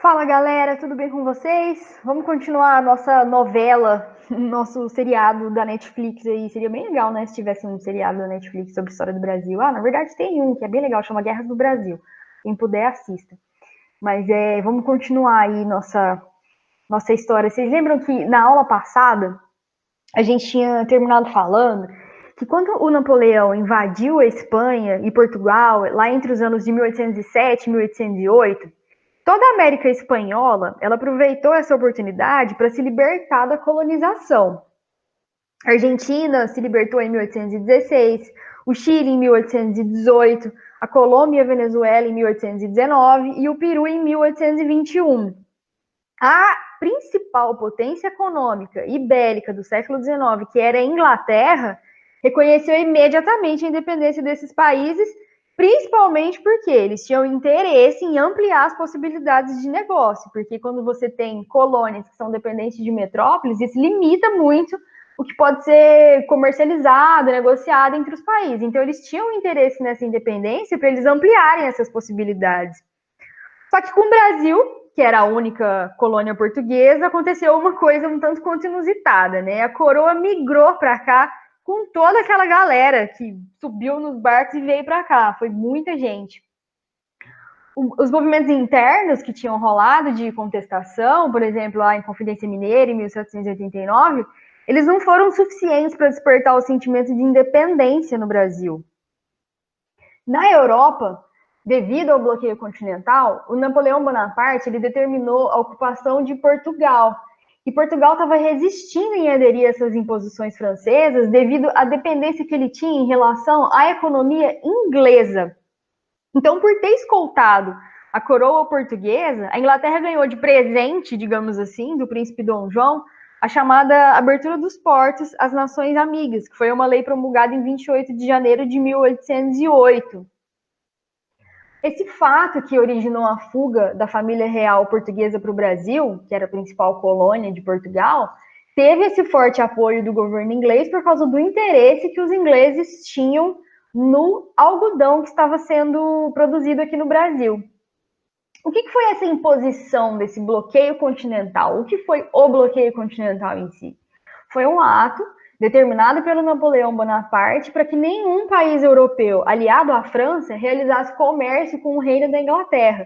Fala galera, tudo bem com vocês? Vamos continuar a nossa novela, nosso seriado da Netflix aí. Seria bem legal, né, se tivesse um seriado da Netflix sobre a história do Brasil. Na verdade tem um que é bem legal, chama Guerras do Brasil. Quem puder, assista. Mas vamos continuar aí nossa história. Vocês lembram que na aula passada a gente tinha terminado falando que quando o Napoleão invadiu a Espanha e Portugal, lá entre os anos de 1807 e 1808, toda a América Espanhola, ela aproveitou essa oportunidade para se libertar da colonização. A Argentina se libertou em 1816, o Chile em 1818, a Colômbia e a Venezuela em 1819 e o Peru em 1821. A principal potência econômica e bélica do século XIX, que era a Inglaterra, reconheceu imediatamente a independência desses países, principalmente porque eles tinham interesse em ampliar as possibilidades de negócio, porque quando você tem colônias que são dependentes de metrópoles, isso limita muito o que pode ser comercializado, negociado entre os países. Então, eles tinham interesse nessa independência para eles ampliarem essas possibilidades. Só que com o Brasil, que era a única colônia portuguesa, aconteceu uma coisa um tanto quanto inusitada, né? A coroa migrou para cá com toda aquela galera que subiu nos barcos e veio para cá. Foi muita gente. Os movimentos internos que tinham rolado de contestação, por exemplo, lá em Confidência Mineira, em 1789, eles não foram suficientes para despertar o sentimento de independência no Brasil. Na Europa, devido ao bloqueio continental, o Napoleão Bonaparte ele determinou a ocupação de Portugal. E Portugal estava resistindo em aderir a essas imposições francesas devido à dependência que ele tinha em relação à economia inglesa. Então, por ter escoltado a coroa portuguesa, a Inglaterra ganhou de presente, digamos assim, do príncipe Dom João, a chamada Abertura dos Portos às Nações Amigas, que foi uma lei promulgada em 28 de janeiro de 1808. Esse fato que originou a fuga da família real portuguesa para o Brasil, que era a principal colônia de Portugal, teve esse forte apoio do governo inglês por causa do interesse que os ingleses tinham no algodão que estava sendo produzido aqui no Brasil. O que foi essa imposição desse bloqueio continental? O que foi o bloqueio continental em si? Foi um ato determinado pelo Napoleão Bonaparte para que nenhum país europeu aliado à França realizasse comércio com o reino da Inglaterra.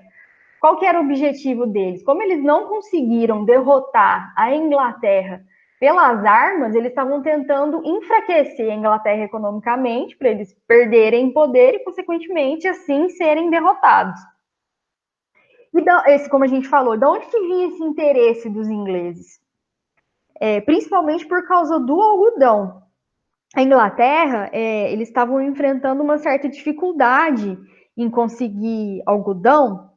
Qual que era o objetivo deles? Como eles não conseguiram derrotar a Inglaterra pelas armas, eles estavam tentando enfraquecer a Inglaterra economicamente para eles perderem poder e, consequentemente, assim serem derrotados. E como a gente falou, de onde que vinha esse interesse dos ingleses? Principalmente por causa do algodão. A Inglaterra, eles estavam enfrentando uma certa dificuldade em conseguir algodão,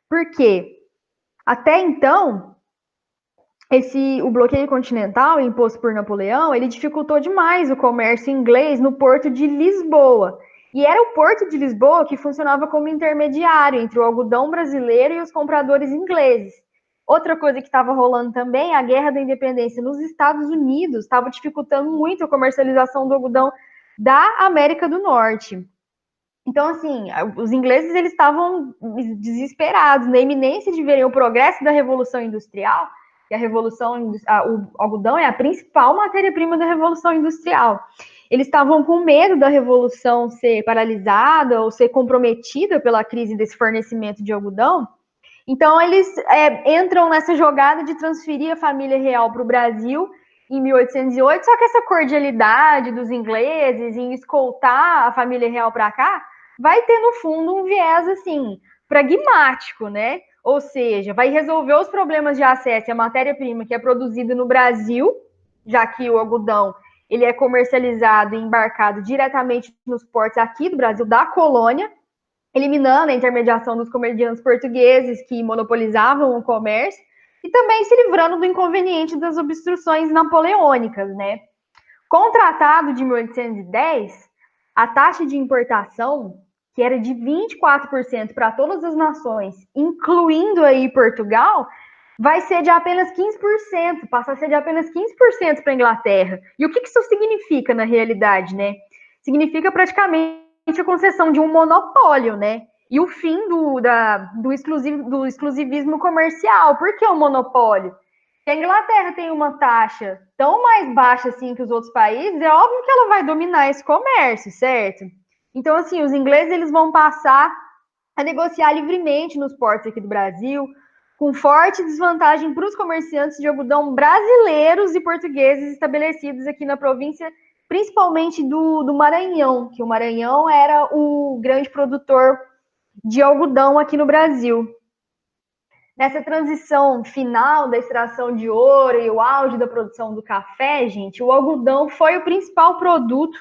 porque até então, o bloqueio continental imposto por Napoleão, ele dificultou demais o comércio inglês no porto de Lisboa. E era o porto de Lisboa que funcionava como intermediário entre o algodão brasileiro e os compradores ingleses. Outra coisa que estava rolando também, a Guerra da Independência nos Estados Unidos estava dificultando muito a comercialização do algodão da América do Norte. Então, assim, os ingleses eles estavam desesperados, na iminência de verem o progresso da Revolução Industrial, que o algodão é a principal matéria-prima da Revolução Industrial. Eles estavam com medo da Revolução ser paralisada ou ser comprometida pela crise desse fornecimento de algodão. Então, eles entram nessa jogada de transferir a família real para o Brasil em 1808, só que essa cordialidade dos ingleses em escoltar a família real para cá vai ter, no fundo, um viés, assim, pragmático, né? Ou seja, vai resolver os problemas de acesso à matéria-prima que é produzida no Brasil, já que o algodão ele é comercializado e embarcado diretamente nos portos aqui do Brasil, da colônia, eliminando a intermediação dos comerciantes portugueses que monopolizavam o comércio e também se livrando do inconveniente das obstruções napoleônicas, né? Com o Tratado de 1810, a taxa de importação, que era de 24% para todas as nações, incluindo aí Portugal, vai ser de apenas 15%, passa a ser de apenas 15% para a Inglaterra. E o que isso significa na realidade, né? Significa praticamente a concessão de um monopólio, né? e o fim do exclusivismo comercial. Por que o monopólio? Se a Inglaterra tem uma taxa tão mais baixa assim que os outros países, é óbvio que ela vai dominar esse comércio, certo? Então, assim, os ingleses eles vão passar a negociar livremente nos portos aqui do Brasil, com forte desvantagem para os comerciantes de algodão brasileiros e portugueses estabelecidos aqui na província, principalmente do Maranhão, que o Maranhão era o grande produtor de algodão aqui no Brasil. Nessa transição final da extração de ouro e o auge da produção do café, gente, o algodão foi o principal produto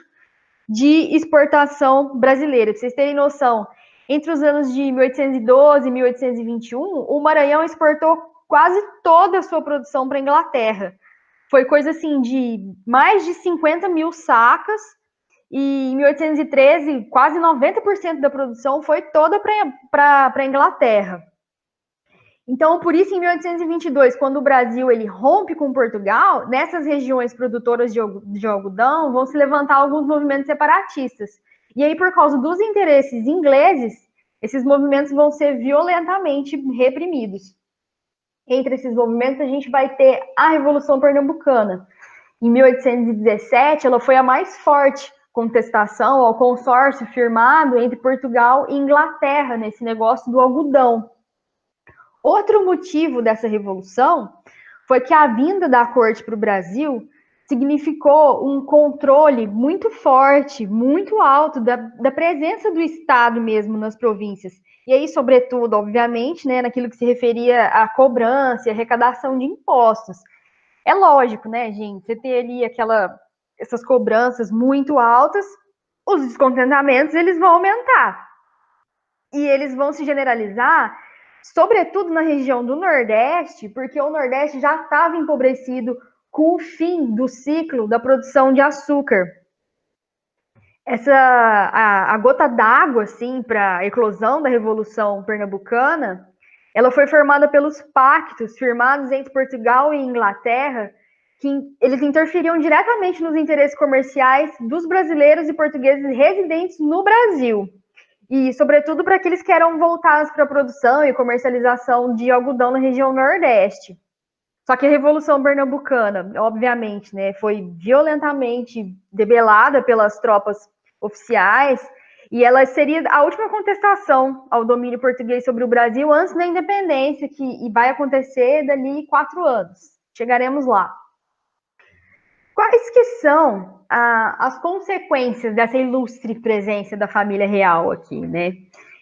de exportação brasileira. Para vocês terem noção, entre os anos de 1812 e 1821, o Maranhão exportou quase toda a sua produção para a Inglaterra. Foi coisa assim de mais de 50 mil sacas, e em 1813, quase 90% da produção foi toda para a Inglaterra. Então, por isso, em 1822, quando o Brasil ele rompe com Portugal, nessas regiões produtoras de algodão vão se levantar alguns movimentos separatistas. E aí, por causa dos interesses ingleses, esses movimentos vão ser violentamente reprimidos. Entre esses movimentos, a gente vai ter a Revolução Pernambucana. Em 1817, ela foi a mais forte contestação ao consórcio firmado entre Portugal e Inglaterra nesse negócio do algodão. Outro motivo dessa revolução foi que a vinda da corte para o Brasil significou um controle muito forte, muito alto da presença do Estado mesmo nas províncias. E aí, sobretudo, obviamente, né, naquilo que se referia à cobrança e arrecadação de impostos. É lógico, né, gente? Você ter ali essas cobranças muito altas, os descontentamentos eles vão aumentar. E eles vão se generalizar sobretudo na região do Nordeste, porque o Nordeste já estava empobrecido com o fim do ciclo da produção de açúcar. A gota d'água, assim, para a eclosão da Revolução Pernambucana, ela foi formada pelos pactos firmados entre Portugal e Inglaterra, que eles interferiam diretamente nos interesses comerciais dos brasileiros e portugueses residentes no Brasil. E, sobretudo, para aqueles que eram voltados para a produção e comercialização de algodão na região Nordeste. Só que a Revolução Pernambucana, obviamente, né, foi violentamente debelada pelas tropas oficiais e ela seria a última contestação ao domínio português sobre o Brasil antes da independência, que vai acontecer dali 4 anos. Chegaremos lá. Quais que são as consequências dessa ilustre presença da família real aqui, né?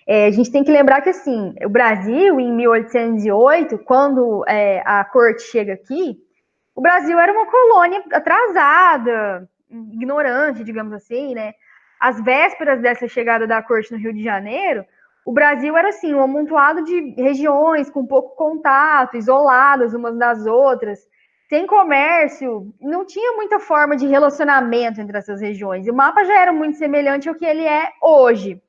A gente tem que lembrar que, assim, o Brasil, em 1808, quando a corte chega aqui, o Brasil era uma colônia atrasada, ignorante, digamos assim, né? Às vésperas dessa chegada da corte no Rio de Janeiro, o Brasil era, assim, um amontoado de regiões com pouco contato, isoladas umas das outras, sem comércio, não tinha muita forma de relacionamento entre essas regiões. E o mapa já era muito semelhante ao que ele é hoje.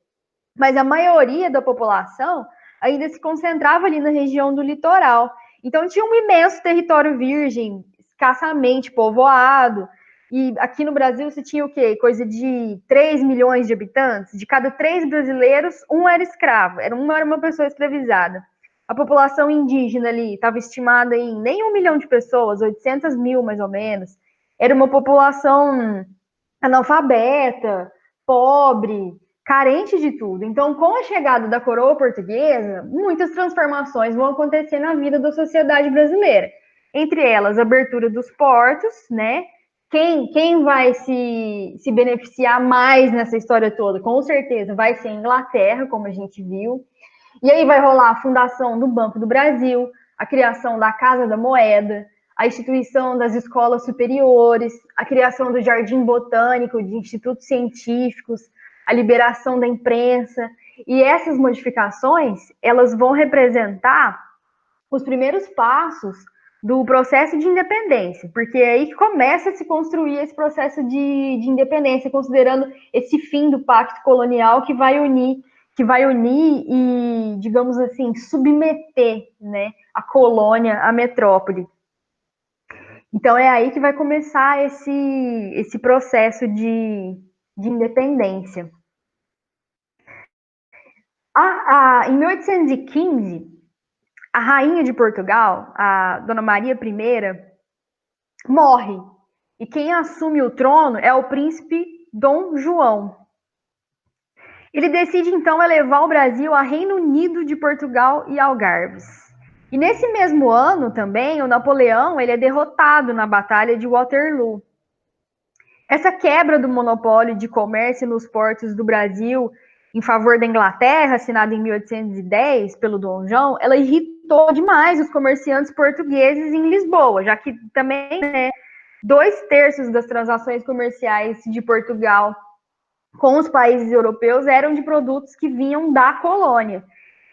Mas a maioria da população ainda se concentrava ali na região do litoral. Então tinha um imenso território virgem, escassamente povoado. E aqui no Brasil você tinha o quê? Coisa de 3 milhões de habitantes. De cada 3 brasileiros, um era escravo. Era uma pessoa escravizada. A população indígena ali estava estimada em nem 1 milhão de pessoas, 800 mil mais ou menos. Era uma população analfabeta, pobre, carente de tudo. Então, com a chegada da coroa portuguesa, muitas transformações vão acontecer na vida da sociedade brasileira. Entre elas, a abertura dos portos, né? Quem vai se beneficiar mais nessa história toda? Com certeza vai ser a Inglaterra, como a gente viu. E aí vai rolar a fundação do Banco do Brasil, a criação da Casa da Moeda, a instituição das escolas superiores, a criação do Jardim Botânico, de institutos científicos, a liberação da imprensa. E essas modificações, elas vão representar os primeiros passos do processo de independência, porque é aí que começa a se construir esse processo de independência, considerando esse fim do pacto colonial que vai unir e, digamos assim, submeter, né, a colônia à metrópole. Então é aí que vai começar esse processo de independência. Em 1815, a rainha de Portugal, a Dona Maria I, morre. E quem assume o trono é o príncipe Dom João. Ele decide então elevar o Brasil a Reino Unido de Portugal e Algarves. E nesse mesmo ano também, o Napoleão ele é derrotado na Batalha de Waterloo. Essa quebra do monopólio de comércio nos portos do Brasil em favor da Inglaterra, assinada em 1810 pelo Dom João, ela irritou demais os comerciantes portugueses em Lisboa, já que também 2/3 das transações comerciais de Portugal com os países europeus eram de produtos que vinham da colônia.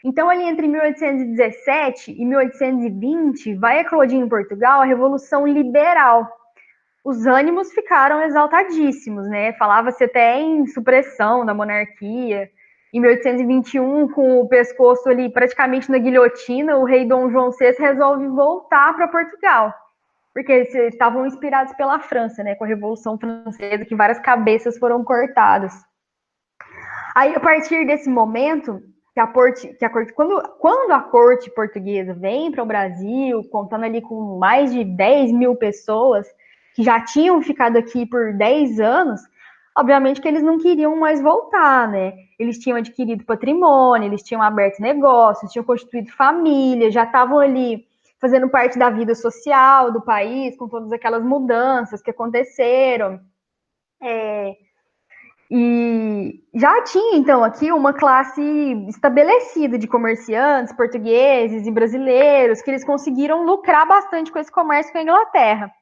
Então, ali entre 1817 e 1820, vai eclodir em Portugal a Revolução Liberal. Os ânimos ficaram exaltadíssimos, né? Falava-se até em supressão da monarquia. Em 1821, com o pescoço ali praticamente na guilhotina, o rei Dom João VI resolve voltar para Portugal, porque eles estavam inspirados pela França, né? Com a Revolução Francesa, que várias cabeças foram cortadas. Aí, a partir desse momento, quando a corte portuguesa vem para o Brasil, contando ali com mais de 10 mil pessoas que já tinham ficado aqui por 10 anos, obviamente que eles não queriam mais voltar, né? Eles tinham adquirido patrimônio, eles tinham aberto negócios, tinham constituído família, já estavam ali fazendo parte da vida social do país, com todas aquelas mudanças que aconteceram. E já tinha, então, aqui uma classe estabelecida de comerciantes portugueses e brasileiros, que eles conseguiram lucrar bastante com esse comércio com a Inglaterra.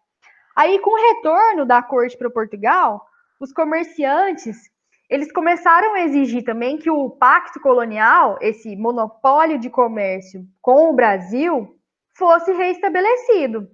Aí, com o retorno da corte para Portugal, os comerciantes eles começaram a exigir também que o pacto colonial, esse monopólio de comércio com o Brasil, fosse reestabelecido.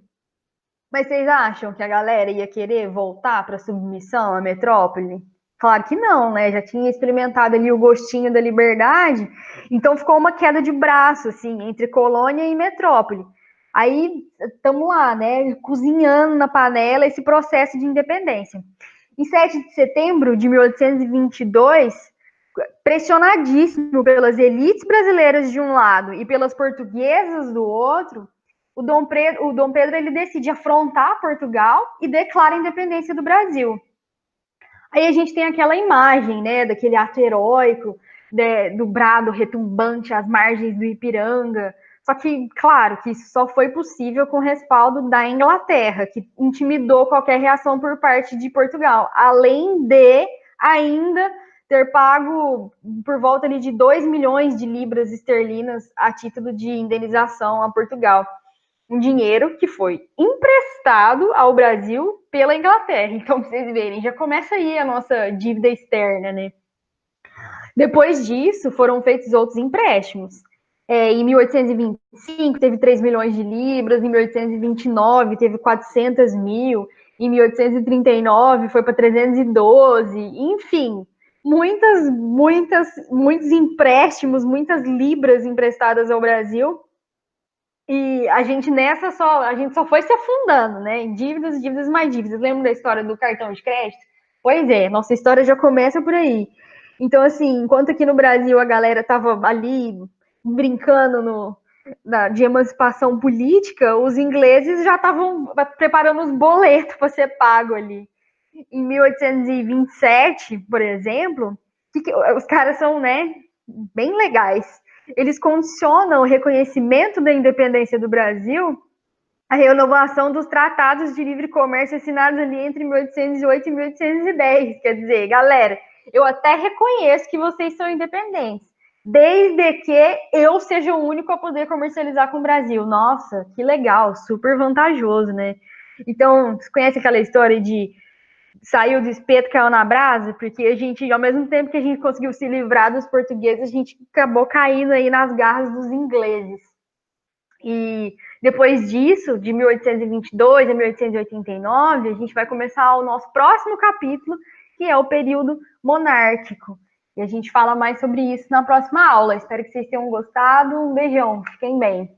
Mas vocês acham que a galera ia querer voltar para a submissão à metrópole? Claro que não, né? Já tinha experimentado ali o gostinho da liberdade, então ficou uma queda de braço, assim, entre colônia e metrópole. Aí estamos lá, né? Cozinhando na panela esse processo de independência. Em 7 de setembro de 1822, pressionadíssimo pelas elites brasileiras de um lado e pelas portuguesas do outro, o Dom Pedro ele decide afrontar Portugal e declara a independência do Brasil. Aí a gente tem aquela imagem, né, daquele ato heróico, do brado retumbante às margens do Ipiranga. Só que, claro, que isso só foi possível com o respaldo da Inglaterra, que intimidou qualquer reação por parte de Portugal, além de ainda ter pago por volta ali de 2 milhões de libras esterlinas a título de indenização a Portugal. Um dinheiro que foi emprestado ao Brasil pela Inglaterra. Então, pra vocês verem, já começa aí a nossa dívida externa, né? Depois disso, foram feitos outros empréstimos. Em 1825, teve 3 milhões de libras, em 1829, teve 400 mil, em 1839, foi para 312, enfim, muitos empréstimos, muitas libras emprestadas ao Brasil. E a gente só foi se afundando, né? Em dívidas, dívidas mais dívidas. Lembra da história do cartão de crédito? Pois é, nossa história já começa por aí. Então, assim, enquanto aqui no Brasil a galera tava ali brincando de emancipação política, os ingleses já estavam preparando os boletos para ser pago ali. Em 1827, por exemplo, os caras são, né, bem legais. Eles condicionam o reconhecimento da independência do Brasil à renovação dos tratados de livre comércio assinados ali entre 1808 e 1810. Quer dizer, galera, eu até reconheço que vocês são independentes, desde que eu seja o único a poder comercializar com o Brasil. Nossa, que legal, super vantajoso, né? Então, você conhece aquela história de saiu do espeto, caiu na brasa, porque a gente, ao mesmo tempo que a gente conseguiu se livrar dos portugueses, a gente acabou caindo aí nas garras dos ingleses. E depois disso, de 1822 a 1889, a gente vai começar o nosso próximo capítulo, que é o período monárquico. E a gente fala mais sobre isso na próxima aula. Espero que vocês tenham gostado. Um beijão, fiquem bem.